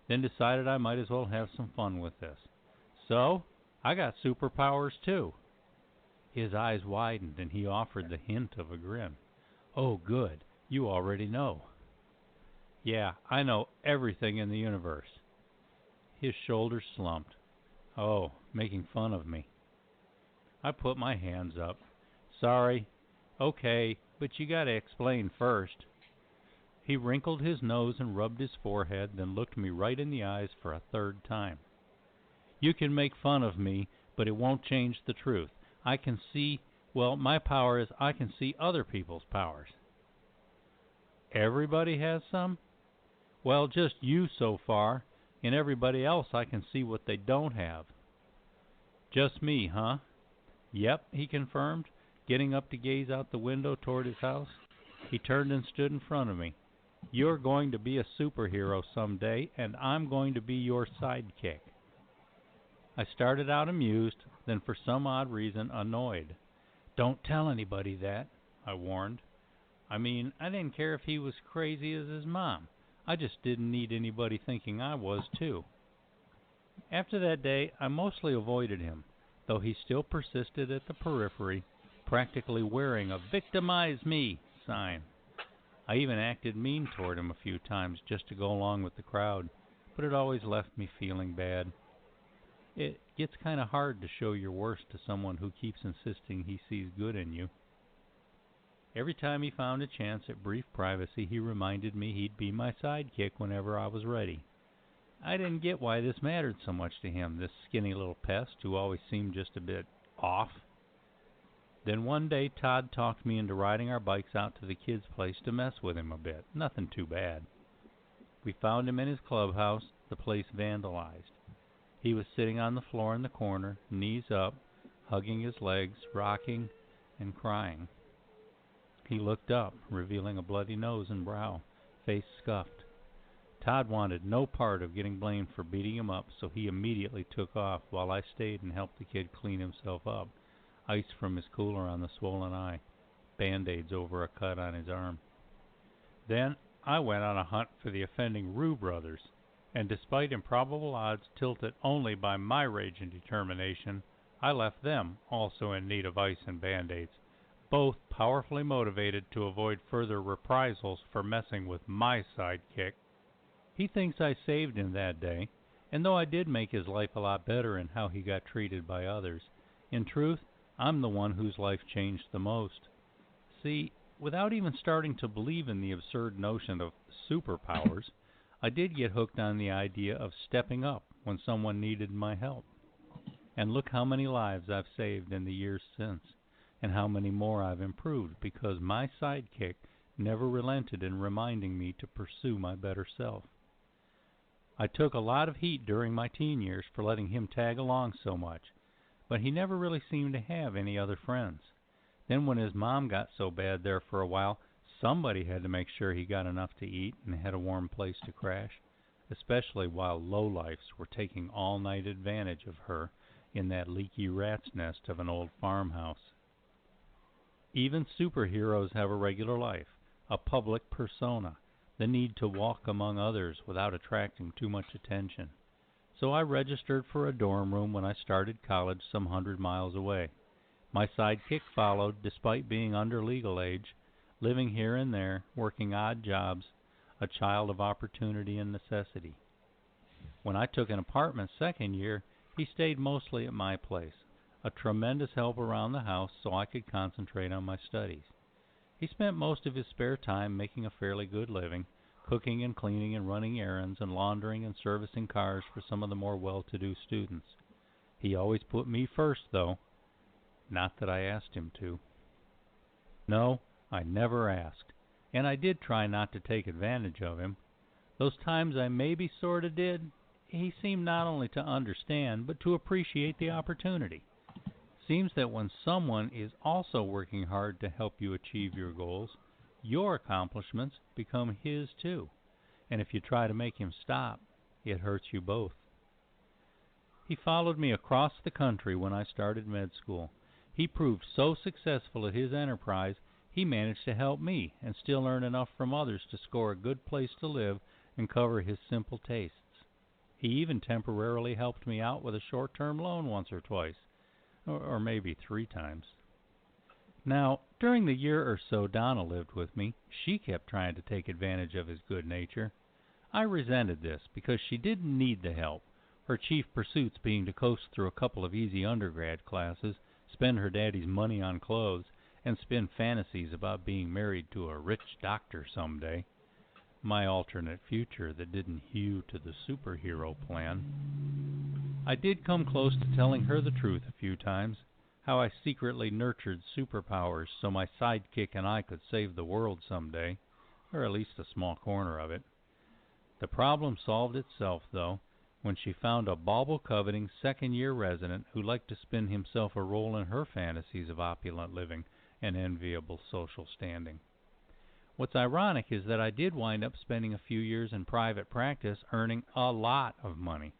then decided I might as well have some fun with this. "So, I got superpowers too." His eyes widened and he offered the hint of a grin. "Oh, good. You already know." "Yeah, I know everything in the universe." His shoulders slumped. "Oh, making fun of me." I put my hands up. "Sorry. Okay, but you gotta explain first." He wrinkled his nose and rubbed his forehead, then looked me right in the eyes for a third time. "You can make fun of me, but it won't change the truth. I can see, my power is I can see other people's powers." "Everybody has some?" "Well, just you so far. In everybody else I can see what they don't have." "Just me, huh?" "Yep," he confirmed, getting up to gaze out the window toward his house. He turned and stood in front of me. "You're going to be a superhero someday, and I'm going to be your sidekick." I started out amused, then for some odd reason annoyed. "Don't tell anybody that," I warned. I mean, I didn't care if he was crazy as his mom. I just didn't need anybody thinking I was too. After that day, I mostly avoided him, though he still persisted at the periphery, practically wearing a "victimize me" sign. I even acted mean toward him a few times just to go along with the crowd, but it always left me feeling bad. It gets kind of hard to show your worst to someone who keeps insisting he sees good in you. Every time he found a chance at brief privacy, he reminded me he'd be my sidekick whenever I was ready. I didn't get why this mattered so much to him, this skinny little pest who always seemed just a bit off. Then one day Todd talked me into riding our bikes out to the kid's place to mess with him a bit. Nothing too bad. We found him in his clubhouse, the place vandalized. He was sitting on the floor in the corner, knees up, hugging his legs, rocking, and crying. He looked up, revealing a bloody nose and brow, face scuffed. Todd wanted no part of getting blamed for beating him up, so he immediately took off while I stayed and helped the kid clean himself up, ice from his cooler on the swollen eye, Band-Aids over a cut on his arm. Then I went on a hunt for the offending Rue brothers, and despite improbable odds tilted only by my rage and determination, I left them also in need of ice and Band-Aids, both powerfully motivated to avoid further reprisals for messing with my sidekick. He thinks I saved him that day, and though I did make his life a lot better in how he got treated by others, in truth, I'm the one whose life changed the most. See, without even starting to believe in the absurd notion of superpowers, I did get hooked on the idea of stepping up when someone needed my help. And look how many lives I've saved in the years since, and how many more I've improved because my sidekick never relented in reminding me to pursue my better self. I took a lot of heat during my teen years for letting him tag along so much, but he never really seemed to have any other friends. Then when his mom got so bad there for a while, somebody had to make sure he got enough to eat and had a warm place to crash, especially while lowlifes were taking all-night advantage of her in that leaky rat's nest of an old farmhouse. Even superheroes have a regular life, a public persona, the need to walk among others without attracting too much attention. So I registered for a dorm room when I started college some 100 miles away. My sidekick followed, despite being under legal age, living here and there, working odd jobs, a child of opportunity and necessity. When I took an apartment second year, he stayed mostly at my place, a tremendous help around the house so I could concentrate on my studies. He spent most of his spare time making a fairly good living, cooking and cleaning and running errands and laundering and servicing cars for some of the more well-to-do students. He always put me first, though. Not that I asked him to. No, I never asked, and I did try not to take advantage of him. Those times I maybe sorta did, he seemed not only to understand, but to appreciate the opportunity. Seems that when someone is also working hard to help you achieve your goals, your accomplishments become his too. And if you try to make him stop, it hurts you both. He followed me across the country when I started med school. He proved so successful at his enterprise, he managed to help me and still earn enough from others to score a good place to live and cover his simple tastes. He even temporarily helped me out with a short-term loan once or twice, or maybe 3 times. Now, during the year or so Donna lived with me, she kept trying to take advantage of his good nature. I resented this because she didn't need the help, her chief pursuits being to coast through a couple of easy undergrad classes, spend her daddy's money on clothes, and spin fantasies about being married to a rich doctor someday. My alternate future that didn't hew to the superhero plan. I did come close to telling her the truth a few times, how I secretly nurtured superpowers so my sidekick and I could save the world someday, or at least a small corner of it. The problem solved itself, though, when she found a bauble-coveting second-year resident who liked to spin himself a role in her fantasies of opulent living and enviable social standing. What's ironic is that I did wind up spending a few years in private practice earning a lot of money,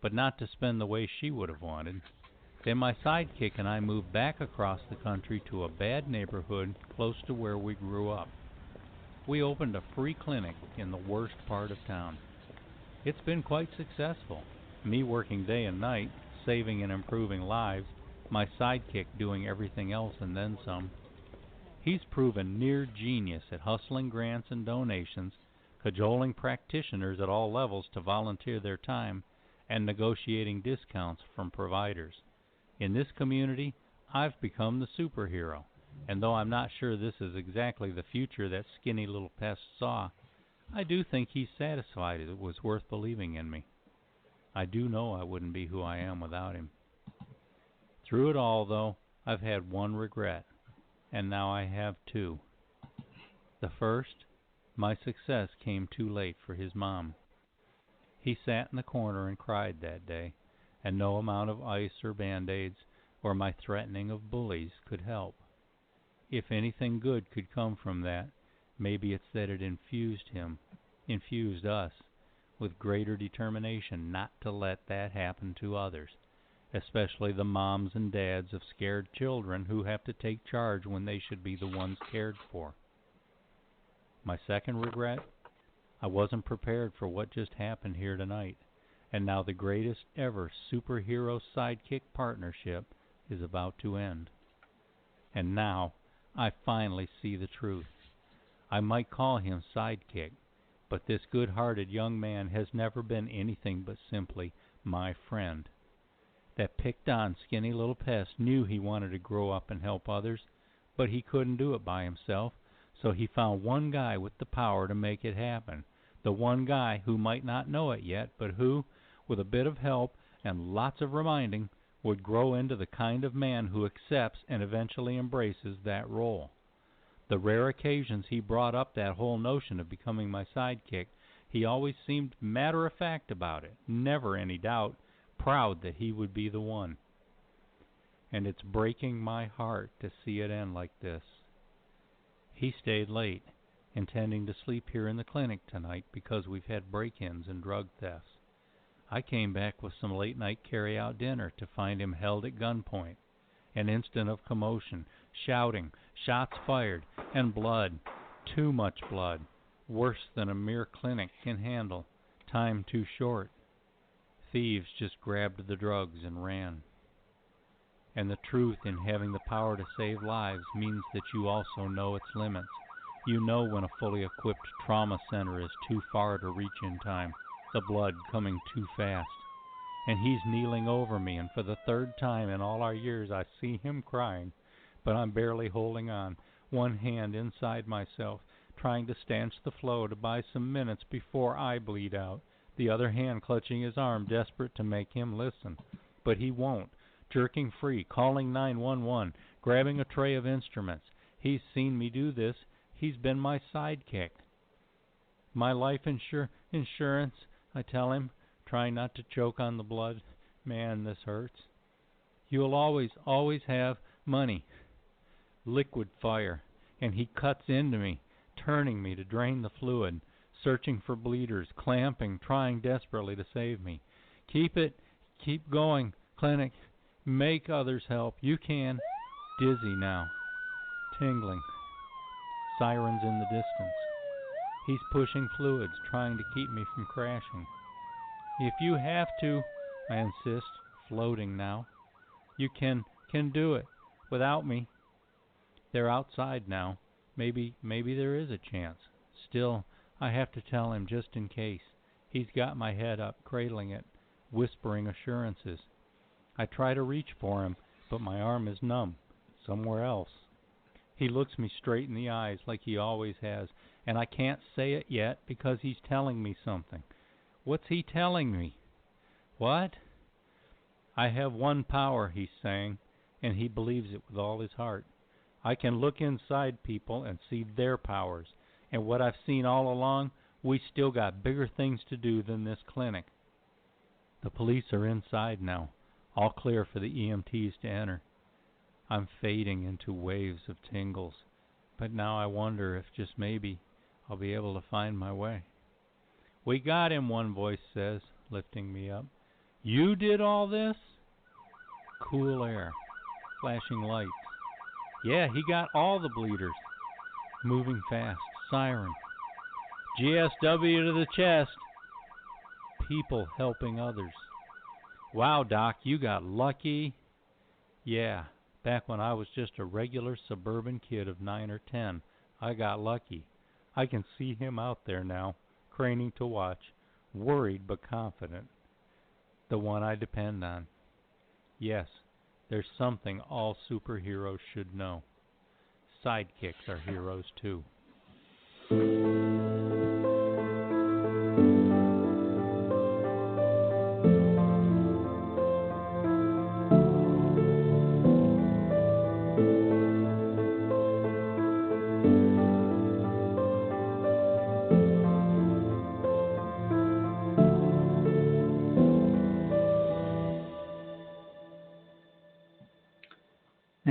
but not to spend the way she would have wanted. Then my sidekick and I moved back across the country to a bad neighborhood close to where we grew up. We opened a free clinic in the worst part of town. It's been quite successful, me working day and night, saving and improving lives, my sidekick doing everything else and then some. He's proven near genius at hustling grants and donations, cajoling practitioners at all levels to volunteer their time, and negotiating discounts from providers. In this community, I've become the superhero, and though I'm not sure this is exactly the future that skinny little pest saw, I do think he's satisfied it was worth believing in me. I do know I wouldn't be who I am without him. Through it all, though, I've had one regret, and now I have 2. The first, my success came too late for his mom. He sat in the corner and cried that day, and no amount of ice or Band-Aids or my threatening of bullies could help. If anything good could come from that, maybe it's that it infused us, with greater determination not to let that happen to others, especially the moms and dads of scared children who have to take charge when they should be the ones cared for. My second regret? I wasn't prepared for what just happened here tonight, and now the greatest ever superhero sidekick partnership is about to end. And now I finally see the truth. I might call him sidekick, but this good-hearted young man has never been anything but simply my friend. That picked-on, skinny little pest knew he wanted to grow up and help others, but he couldn't do it by himself, so he found one guy with the power to make it happen. The one guy who might not know it yet, but who, with a bit of help and lots of reminding, would grow into the kind of man who accepts and eventually embraces that role. The rare occasions he brought up that whole notion of becoming my sidekick, he always seemed matter-of-fact about it, never any doubt, proud that he would be the one. And it's breaking my heart to see it end like this. He stayed late, intending to sleep here in the clinic tonight because we've had break-ins and drug thefts. I came back with some late-night carry-out dinner to find him held at gunpoint. An instant of commotion, shouting, shots fired, and blood. Too much blood. Worse than a mere clinic can handle. Time too short. Thieves just grabbed the drugs and ran. And the truth in having the power to save lives means that you also know its limits. You know when a fully equipped trauma center is too far to reach in time, the blood coming too fast. And he's kneeling over me, and for the third time in all our years I see him crying, but I'm barely holding on, one hand inside myself, trying to stanch the flow to buy some minutes before I bleed out, the other hand clutching his arm, desperate to make him listen. But he won't, jerking free, calling 911, grabbing a tray of instruments. He's seen me do this. He's been my sidekick. My life insurance, I tell him, trying not to choke on the blood. Man, this hurts. You'll always have money. Liquid fire. And he cuts into me, turning me to drain the fluid, searching for bleeders, clamping, trying desperately to save me. Keep going, clinic. Make others help. You can. Dizzy now. Tingling. Sirens in the distance. He's pushing fluids, trying to keep me from crashing. If you have to, I insist, floating now. You can do it without me. They're outside now. Maybe there is a chance. Still, I have to tell him just in case. He's got my head up, cradling it, whispering assurances. I try to reach for him, but my arm is numb, somewhere else. He looks me straight in the eyes like he always has, and I can't say it yet because he's telling me something. What's he telling me? What? I have one power, he's saying, and he believes it with all his heart. I can look inside people and see their powers, and what I've seen all along, we still got bigger things to do than this clinic. The police are inside now, all clear for the EMTs to enter. I'm fading into waves of tingles, but now I wonder if just maybe I'll be able to find my way. We got him, one voice says, lifting me up. You did all this? Cool air, flashing lights. Yeah, he got all the bleeders. Moving fast, siren. GSW to the chest. People helping others. Wow, Doc, you got lucky. Yeah, back when I was just a regular suburban kid of 9 or 10, I got lucky. I can see him out there now, craning to watch, worried but confident. The one I depend on. Yes, there's something all superheroes should know. Sidekicks are heroes too.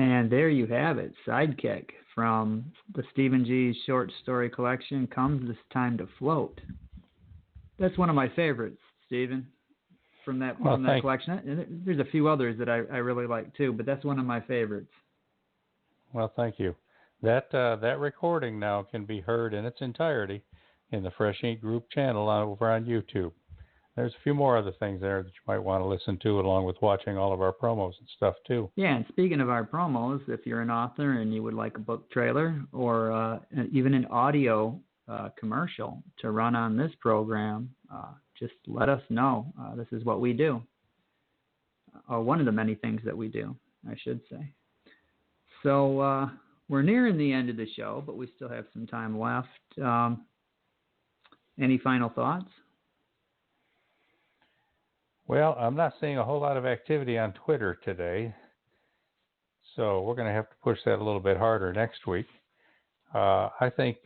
And there you have it, Sidekick, from the Stephen G. short story collection, Comes This Time to Float. That's one of my favorites, Stephen, from that collection. And there's a few others that I really like too, but that's one of my favorites. Well, thank you. That recording now can be heard in its entirety in the Fresh Ink Group channel over on YouTube. There's a few more other things there that you might want to listen to, along with watching all of our promos and stuff too. Yeah, and speaking of our promos, if you're an author and you would like a book trailer or even an audio commercial to run on this program, just let us know. This is what we do. one of the many things that we do, I should say. So we're nearing the end of the show, but we still have some time left. Any final thoughts? Well, I'm not seeing a whole lot of activity on Twitter today, so we're going to have to push that a little bit harder next week. I think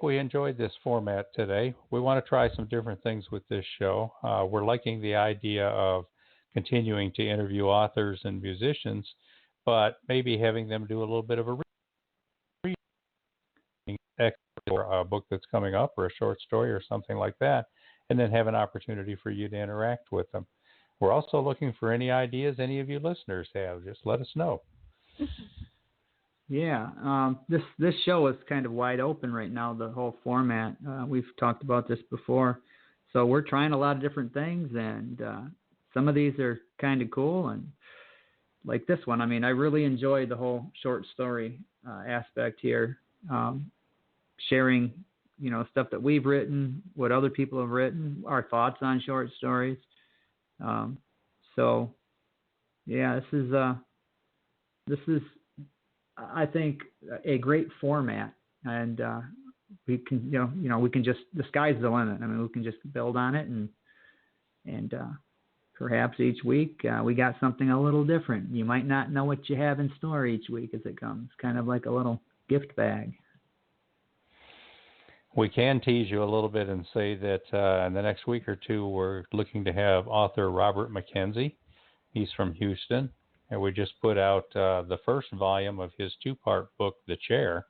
we enjoyed this format today. We want to try some different things with this show. We're liking the idea of continuing to interview authors and musicians, but maybe having them do a little bit of a reading for a book that's coming up or a short story or something like that, and then have an opportunity for you to interact with them. We're also looking for any ideas any of you listeners have. Just let us know. Yeah, this show is kind of wide open right now, the whole format. We've talked about this before. So we're trying a lot of different things, and some of these are kind of cool. And like this one, I mean, I really enjoy the whole short story aspect here, sharing, stuff that we've written, what other people have written, our thoughts on short stories. So, yeah, this is, I think, a great format, and we can, we can just, the sky's the limit. I mean, we can just build on it, and perhaps each week we got something a little different. You might not know what you have in store each week as it comes, kind of like a little gift bag. We can tease you a little bit and say that in the next week or two, we're looking to have author Robert McKenzie. He's from Houston, and we just put out the first volume of his two-part book, The Chair,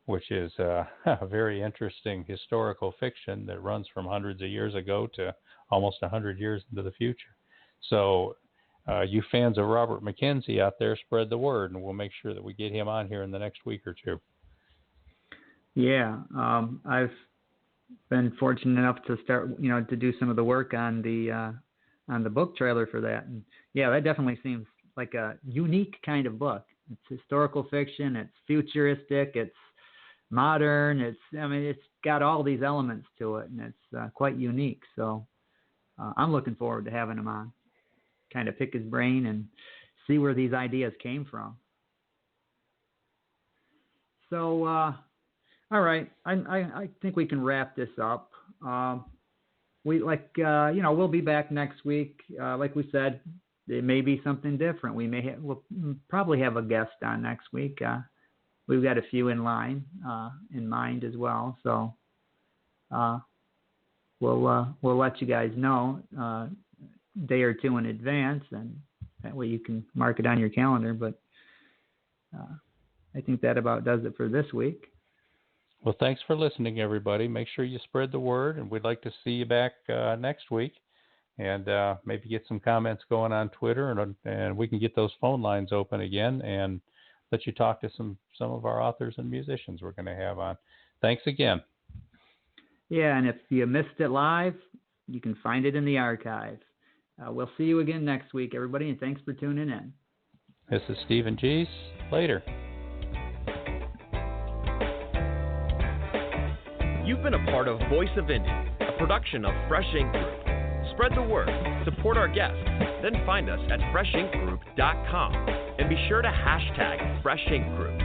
which is a very interesting historical fiction that runs from hundreds of years ago to almost 100 years into the future. So you fans of Robert McKenzie out there, spread the word, and we'll make sure that we get him on here in the next week or two. Yeah, I've been fortunate enough to start, to do some of the work on the book trailer for that. And yeah, that definitely seems like a unique kind of book. It's historical fiction. It's futuristic. It's modern. It's got all these elements to it, and it's quite unique. So I'm looking forward to having him on, kind of pick his brain and see where these ideas came from. So, all right, I think we can wrap this up. We'll be back next week. Like we said, it may be something different. We'll probably have a guest on next week. We've got a few in mind as well. So we'll let you guys know a day or two in advance, and that way you can mark it on your calendar. But I think that about does it for this week. Well, thanks for listening, everybody. Make sure you spread the word, and we'd like to see you back next week, and maybe get some comments going on Twitter, and we can get those phone lines open again and let you talk to some of our authors and musicians we're going to have on. Thanks again. Yeah, and if you missed it live, you can find it in the archive. We'll see you again next week, everybody, and thanks for tuning in. This is Stephen Gies. Later. You've been a part of Voice of Indie, a production of Fresh Ink Group. Spread the word, support our guests, then find us at freshinkgroup.com and be sure to hashtag Fresh Ink Group.